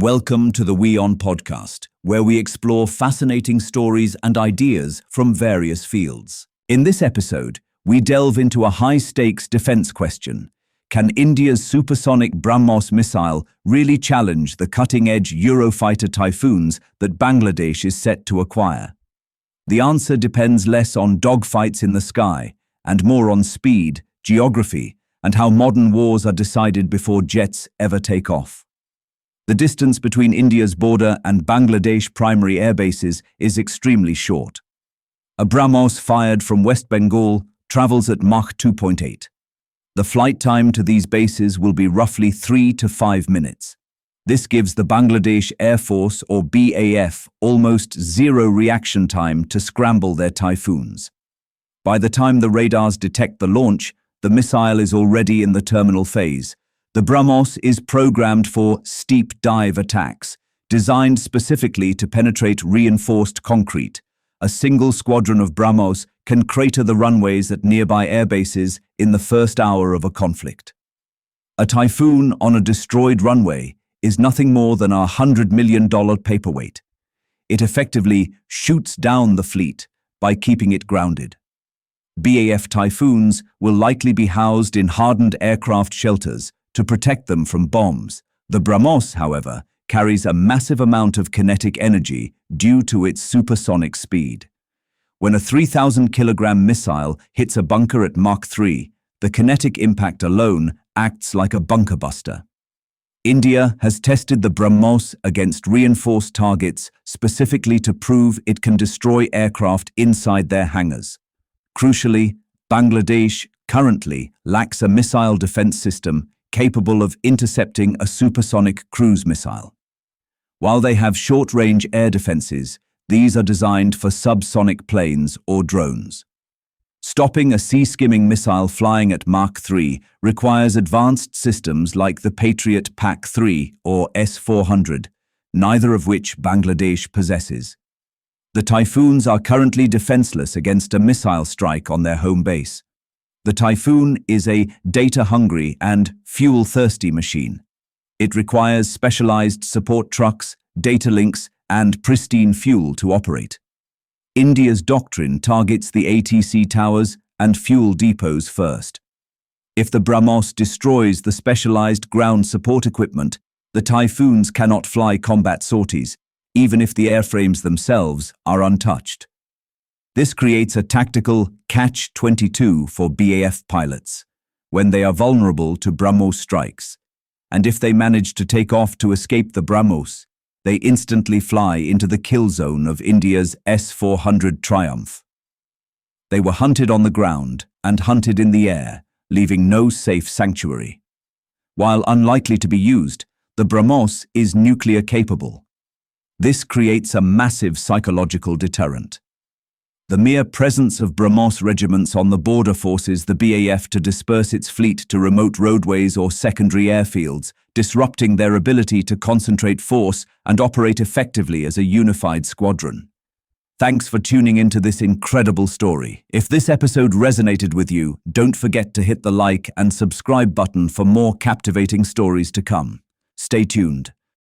Welcome to the WION podcast, where we explore fascinating stories and ideas from various fields. In this episode, we delve into a high-stakes defense question. Can India's supersonic BrahMos missile really challenge the cutting-edge Eurofighter Typhoons that Bangladesh is set to acquire? The answer depends less on dogfights in the sky and more on speed, geography, and how modern wars are decided before jets ever take off. The distance between India's border and Bangladesh primary air bases is extremely short. A BrahMos fired from West Bengal travels at Mach 2.8. The flight time to these bases will be roughly 3 to 5 minutes. This gives the Bangladesh Air Force, or BAF, almost zero reaction time to scramble their Typhoons. By the time the radars detect the launch, the missile is already in the terminal phase. The BrahMos is programmed for steep dive attacks, designed specifically to penetrate reinforced concrete. A single squadron of BrahMos can crater the runways at nearby airbases in the first hour of a conflict. A Typhoon on a destroyed runway is nothing more than a $100 million paperweight. It effectively shoots down the fleet by keeping it grounded. BAF Typhoons will likely be housed in hardened aircraft shelters to protect them from bombs. The BrahMos, however, carries a massive amount of kinetic energy due to its supersonic speed. When a 3,000-kilogram missile hits a bunker at Mach 3, the kinetic impact alone acts like a bunker buster. India has tested the BrahMos against reinforced targets specifically to prove it can destroy aircraft inside their hangars. Crucially, Bangladesh currently lacks a missile defense system capable of intercepting a supersonic cruise missile. While they have short-range air defenses, these are designed for subsonic planes or drones. Stopping a sea-skimming missile flying at Mach 3 requires advanced systems like the Patriot PAC-3 or S-400, neither of which Bangladesh possesses. The Typhoons are currently defenseless against a missile strike on their home base. The Typhoon is a data-hungry and fuel-thirsty machine. It requires specialized support trucks, data links, and pristine fuel to operate. India's doctrine targets the ATC towers and fuel depots first. If the BrahMos destroys the specialized ground support equipment, the Typhoons cannot fly combat sorties, even if the airframes themselves are untouched. This creates a tactical catch-22 for BAF pilots when they are vulnerable to BrahMos strikes, and if they manage to take off to escape the BrahMos, they instantly fly into the kill zone of India's S-400 Triumph. They were hunted on the ground and hunted in the air, leaving no safe sanctuary. While unlikely to be used, the BrahMos is nuclear capable. This creates a massive psychological deterrent. The mere presence of BrahMos regiments on the border forces the BAF to disperse its fleet to remote roadways or secondary airfields, disrupting their ability to concentrate force and operate effectively as a unified squadron. Thanks for tuning into this incredible story. If this episode resonated with you, don't forget to hit the like and subscribe button for more captivating stories to come. Stay tuned.